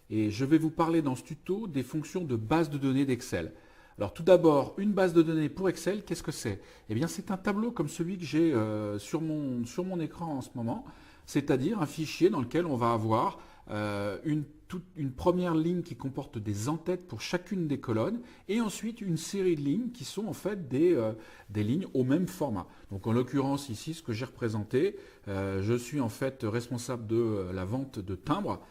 Et je vais vous parler dans ce tuto des fonctions de base de données d'Excel. Alors tout d'abord, une base de données pour Excel, qu'est-ce que c'est? Eh bien c'est un tableau comme celui que j'ai sur mon écran en ce moment, c'est-à-dire un fichier dans lequel on va avoir une première ligne qui comporte des en-têtes pour chacune des colonnes et ensuite une série de lignes qui sont en fait des lignes au même format. Donc en l'occurrence ici, ce que j'ai représenté, je suis en fait responsable de la vente de timbres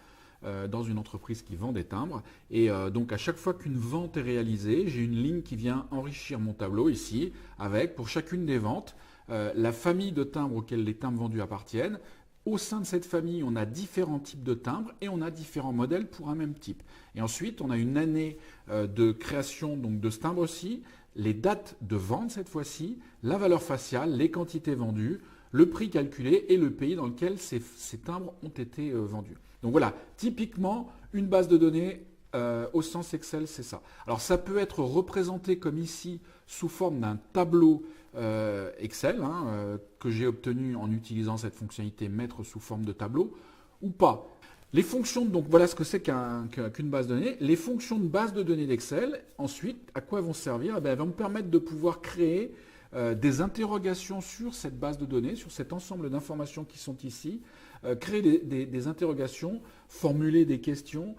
dans une entreprise qui vend des timbres. Et donc à chaque fois qu'une vente est réalisée, j'ai une ligne qui vient enrichir mon tableau ici avec pour chacune des ventes la famille de timbres auxquels les timbres vendus appartiennent. Au sein de cette famille, on a différents types de timbres et on a différents modèles pour un même type. Et ensuite, on a une année de création donc de ce timbre-ci, les dates de vente cette fois-ci, la valeur faciale, les quantités vendues, le prix calculé et le pays dans lequel ces timbres ont été vendus. Donc voilà, typiquement, une base de données au sens Excel, c'est ça. Alors ça peut être représenté comme ici sous forme d'un tableau Excel que j'ai obtenu en utilisant cette fonctionnalité mettre sous forme de tableau ou pas. Les fonctions, donc voilà ce que c'est qu'une base de données. Les fonctions de base de données d'Excel, ensuite, à quoi elles vont servir? Eh bien, elles vont me permettre de pouvoir créer des interrogations sur cette base de données, sur cet ensemble d'informations qui sont ici, créer des interrogations, formuler des questions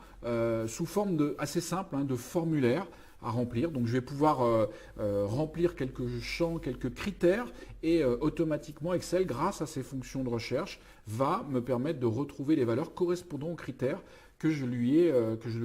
sous forme assez simple de formulaires à remplir. Donc je vais pouvoir remplir quelques champs, quelques critères et automatiquement Excel, grâce à ces fonctions de recherche, va me permettre de retrouver les valeurs correspondant aux critères que je lui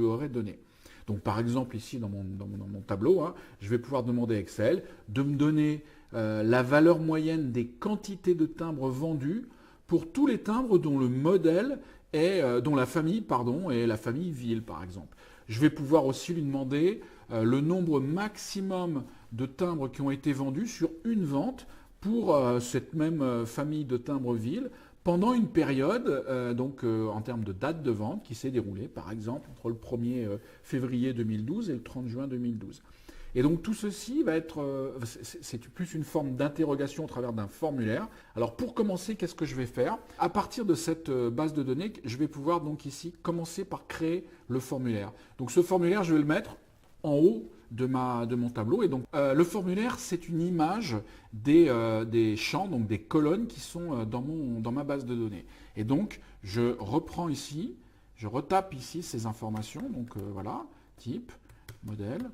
aurais donnés. Donc par exemple ici dans mon tableau, je vais pouvoir demander à Excel de me donner la valeur moyenne des quantités de timbres vendus pour tous les timbres dont le modèle est, dont la famille est la famille ville par exemple. Je vais pouvoir aussi lui demander le nombre maximum de timbres qui ont été vendus sur une vente pour cette même famille de timbres ville pendant une période, en termes de date de vente qui s'est déroulée par exemple entre le 1er février 2012 et le 30 juin 2012. Et donc tout ceci va être, c'est plus une forme d'interrogation au travers d'un formulaire. Alors pour commencer, qu'est-ce que je vais faire? À partir de cette base de données, je vais pouvoir donc ici commencer par créer le formulaire. Donc ce formulaire, je vais le mettre en haut de mon tableau. Et donc le formulaire, c'est une image des champs, donc des colonnes qui sont dans ma base de données. Et donc je reprends ici, je retape ici ces informations. Donc voilà, type, modèle.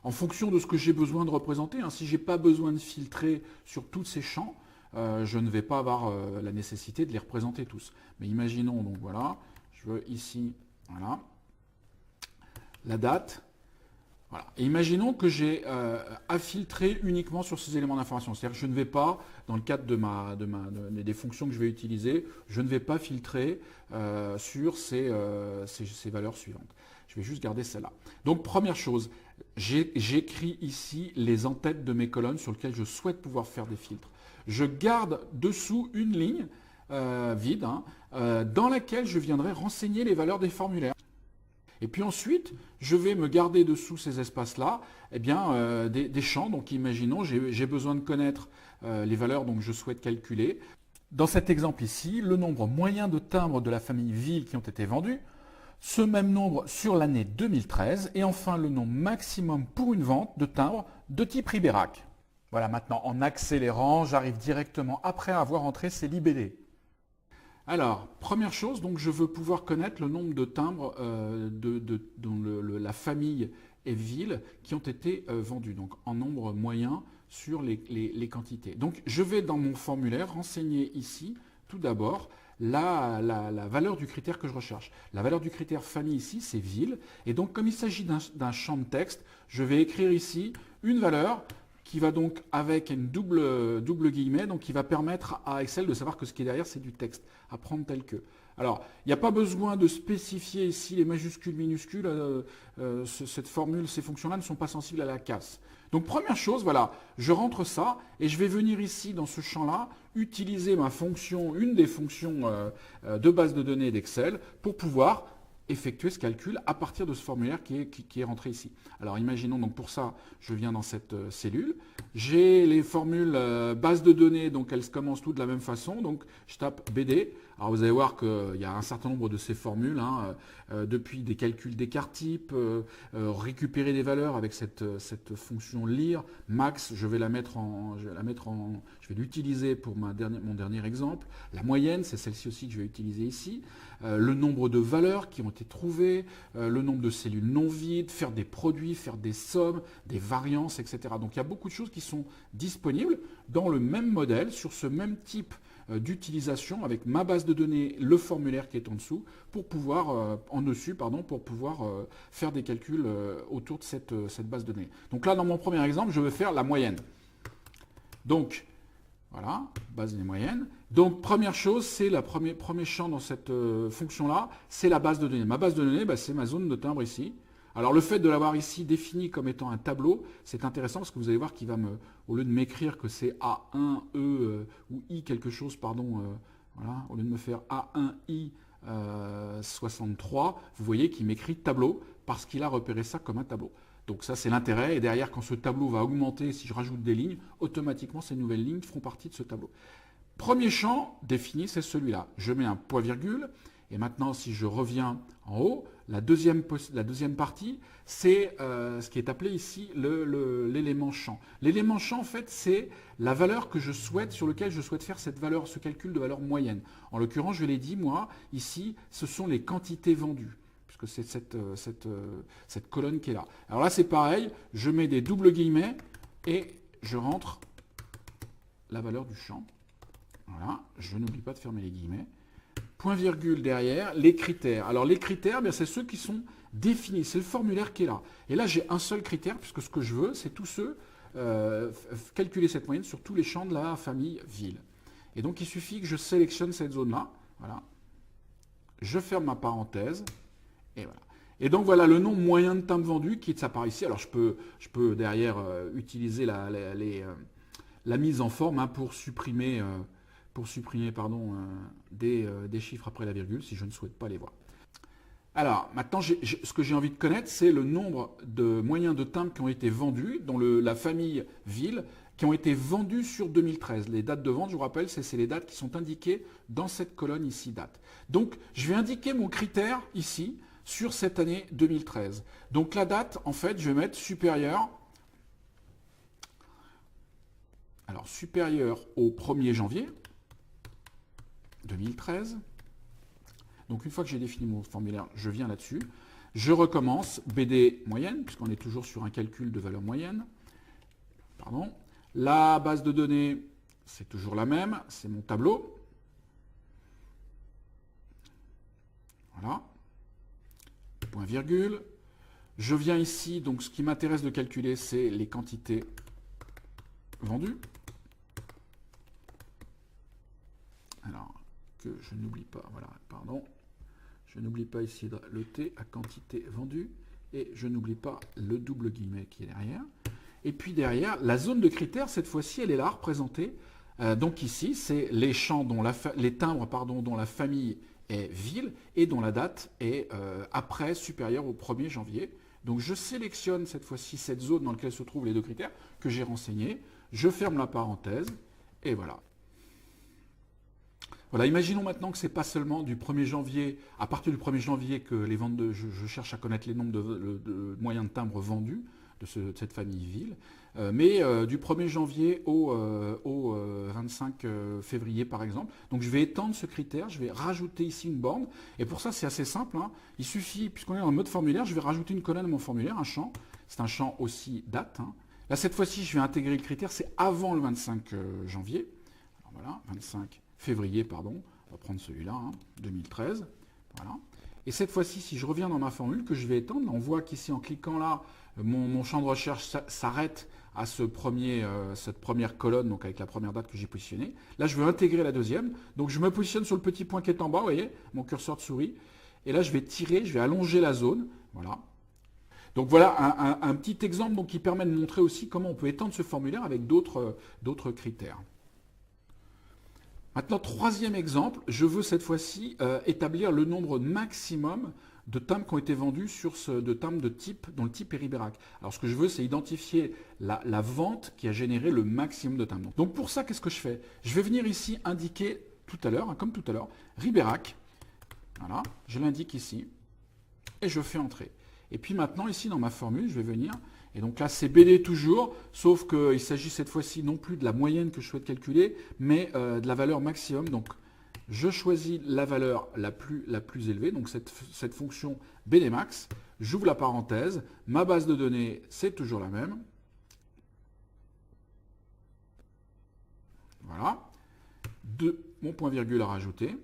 En fonction de ce que j'ai besoin de représenter, si je n'ai pas besoin de filtrer sur tous ces champs, je ne vais pas avoir la nécessité de les représenter tous. Mais imaginons, donc voilà, je veux ici, voilà, la date. Voilà. Et imaginons que j'ai à filtrer uniquement sur ces éléments d'information. C'est-à-dire que je ne vais pas, dans le cadre des fonctions que je vais utiliser, je ne vais pas filtrer sur ces valeurs suivantes. Je vais juste garder celle-là. Donc première chose, j'écris ici les en-têtes de mes colonnes sur lesquelles je souhaite pouvoir faire des filtres. Je garde dessous une ligne vide dans laquelle je viendrai renseigner les valeurs des formulaires. Et puis ensuite, je vais me garder dessous ces espaces-là des champs. Donc imaginons, j'ai besoin de connaître les valeurs que je souhaite calculer. Dans cet exemple ici, le nombre moyen de timbres de la famille ville qui ont été vendus, ce même nombre sur l'année 2013 et enfin le nombre maximum pour une vente de timbres de type Ribérac. Voilà, maintenant en accélérant, j'arrive directement après avoir entré ces libellés. Alors, première chose, donc je veux pouvoir connaître le nombre de timbres dont la famille et ville qui ont été vendus, donc en nombre moyen sur les quantités. Donc je vais dans mon formulaire renseigner ici, tout d'abord, la valeur du critère que je recherche. La valeur du critère famille ici, c'est ville. Et donc, comme il s'agit d'un champ de texte, je vais écrire ici une valeur qui va donc avec une double guillemets, donc qui va permettre à Excel de savoir que ce qui est derrière, c'est du texte, à prendre tel que. Alors, il n'y a pas besoin de spécifier ici les majuscules, minuscules, cette formule, ces fonctions-là ne sont pas sensibles à la casse. Donc première chose, voilà, je rentre ça et je vais venir ici dans ce champ-là utiliser ma fonction, une des fonctions de base de données d'Excel pour pouvoir effectuer ce calcul à partir de ce formulaire qui est rentré ici. Alors imaginons donc pour ça, je viens dans cette cellule, j'ai les formules base de données, donc elles commencent toutes de la même façon, donc je tape BD. Alors vous allez voir qu'il y a un certain nombre de ces formules, hein, depuis des calculs d'écart type, récupérer des valeurs avec cette fonction lire, max, je vais l'utiliser pour mon dernier exemple. La moyenne, c'est celle-ci aussi que je vais utiliser ici. Le nombre de valeurs qui ont été trouvées, le nombre de cellules non vides, faire des produits, faire des sommes, des variances, etc. Donc il y a beaucoup de choses qui sont disponibles dans le même modèle, sur ce même type d'utilisation avec ma base de données, le formulaire qui est en dessous, pour pouvoir, faire des calculs autour de cette base de données. Donc là, dans mon premier exemple, je vais faire la moyenne. Donc, voilà, base des moyennes. Donc, première chose, c'est le premier champ dans cette fonction-là, c'est la base de données. Ma base de données, c'est ma zone de timbre ici. Alors, le fait de l'avoir ici défini comme étant un tableau, c'est intéressant parce que vous allez voir qu'il va au lieu de m'écrire que c'est A1, E ou I quelque chose, pardon, voilà, au lieu de me faire A1I 63, vous voyez qu'il m'écrit tableau parce qu'il a repéré ça comme un tableau. Donc ça, c'est l'intérêt. Et derrière, quand ce tableau va augmenter, si je rajoute des lignes, automatiquement, ces nouvelles lignes feront partie de ce tableau. Premier champ défini, c'est celui-là. Je mets un point-virgule. Et maintenant, si je reviens en haut, la deuxième partie, c'est ce qui est appelé ici l'élément champ. L'élément champ, en fait, c'est la valeur que je souhaite, sur laquelle je souhaite faire ce calcul de valeur moyenne. En l'occurrence, je l'ai dit, moi, ici, ce sont les quantités vendues, puisque c'est cette colonne qui est là. Alors là, c'est pareil, je mets des doubles guillemets et je rentre la valeur du champ. Voilà, je n'oublie pas de fermer les guillemets. Point virgule derrière, les critères. Alors les critères, c'est ceux qui sont définis, c'est le formulaire qui est là. Et là, j'ai un seul critère, puisque ce que je veux, c'est tous ceux, calculer cette moyenne sur tous les champs de la famille ville. Et donc, il suffit que je sélectionne cette zone-là. Voilà. Je ferme ma parenthèse. Et voilà. Et donc, voilà le nombre moyen de timbres vendus qui s'apparaît ici. Alors, je peux derrière utiliser la mise en forme pour supprimer... des chiffres après la virgule si je ne souhaite pas les voir. Alors, maintenant, ce que j'ai envie de connaître, c'est le nombre de moyens de timbres qui ont été vendus dans la famille ville, qui ont été vendus sur 2013. Les dates de vente, je vous rappelle, c'est les dates qui sont indiquées dans cette colonne ici, date. Donc, je vais indiquer mon critère ici sur cette année 2013. Donc, la date, en fait, je vais mettre supérieure au 1er janvier 2013. Donc une fois que j'ai défini mon formulaire, je viens là-dessus. Je recommence BD moyenne, puisqu'on est toujours sur un calcul de valeur moyenne. Pardon. La base de données, c'est toujours la même, c'est mon tableau. Voilà. Point virgule. Je viens ici, donc ce qui m'intéresse de calculer, c'est les quantités vendues. Alors, que je n'oublie pas, voilà, pardon, je n'oublie pas ici le T à quantité vendue, et je n'oublie pas le double guillemet qui est derrière. Et puis derrière, la zone de critères, cette fois-ci, elle est là, représentée. Donc ici, c'est les champs, les timbres dont la famille est ville, et dont la date est après supérieure au 1er janvier. Donc je sélectionne cette fois-ci cette zone dans laquelle se trouvent les deux critères que j'ai renseignés, je ferme la parenthèse, et voilà. Voilà, imaginons maintenant que ce n'est pas seulement du 1er janvier, à partir du 1er janvier que les ventes je cherche à connaître les nombres de moyens de timbres vendus de cette famille ville, mais du 1er janvier au 25 février par exemple. Donc je vais étendre ce critère, je vais rajouter ici une borne, et pour ça c'est assez simple, hein. Il suffit, puisqu'on est en mode formulaire, je vais rajouter une colonne à mon formulaire, un champ, c'est un champ aussi date, hein. Là cette fois-ci je vais intégrer le critère, c'est avant le 25 janvier, alors voilà, 25 février, pardon, on va prendre celui-là, hein, 2013, voilà. Et cette fois-ci, si je reviens dans ma formule que je vais étendre, on voit qu'ici en cliquant là, mon champ de recherche s'arrête à cette première colonne, donc avec la première date que j'ai positionnée. Là, je veux intégrer la deuxième, donc je me positionne sur le petit point qui est en bas, vous voyez, mon curseur de souris, et là je vais tirer, je vais allonger la zone, voilà. Donc voilà un petit exemple donc, qui permet de montrer aussi comment on peut étendre ce formulaire avec d'autres critères. Maintenant, troisième exemple, je veux cette fois-ci établir le nombre maximum de timbres qui ont été vendus de timbres de type, dont le type est Ribérac. Alors ce que je veux, c'est identifier la vente qui a généré le maximum de timbres. Donc pour ça, qu'est-ce que je fais? Je vais venir ici indiquer tout à l'heure, hein, comme tout à l'heure, Ribérac. Voilà, je l'indique ici et je fais entrer. Et puis maintenant, ici dans ma formule, je vais venir, et donc là c'est BD toujours, sauf qu'il s'agit cette fois-ci non plus de la moyenne que je souhaite calculer, mais de la valeur maximum. Donc je choisis la valeur la plus élevée, donc cette fonction BDmax, j'ouvre la parenthèse, ma base de données c'est toujours la même. Voilà, mon point virgule à rajouter.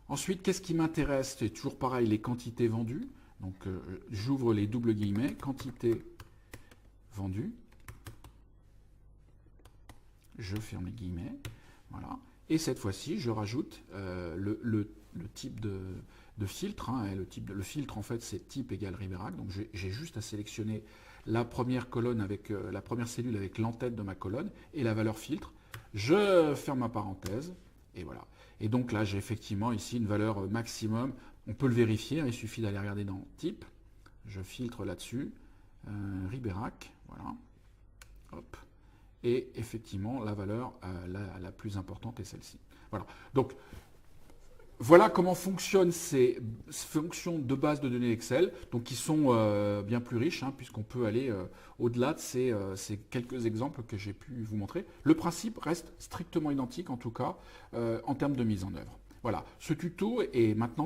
Ensuite, qu'est-ce qui m'intéresse? C'est toujours pareil, les quantités vendues. Donc, j'ouvre les doubles guillemets, quantité vendue. Je ferme les guillemets. Voilà. Et cette fois-ci, je rajoute le type de filtre. Hein, et le filtre, en fait, c'est type égale Ribérac. Donc, j'ai juste à sélectionner la première colonne avec la première cellule avec l'entête de ma colonne et la valeur filtre. Je ferme ma parenthèse. Et voilà. Et donc là, j'ai effectivement ici une valeur maximum. On peut le vérifier, hein, il suffit d'aller regarder dans type. Je filtre là-dessus. Ribérac, voilà. Hop. Et effectivement, la valeur la plus importante est celle-ci. Voilà. Donc, voilà comment fonctionnent ces fonctions de base de données Excel, donc qui sont bien plus riches, hein, puisqu'on peut aller au-delà de ces quelques exemples que j'ai pu vous montrer. Le principe reste strictement identique, en tout cas, en termes de mise en œuvre. Voilà, ce tuto est maintenant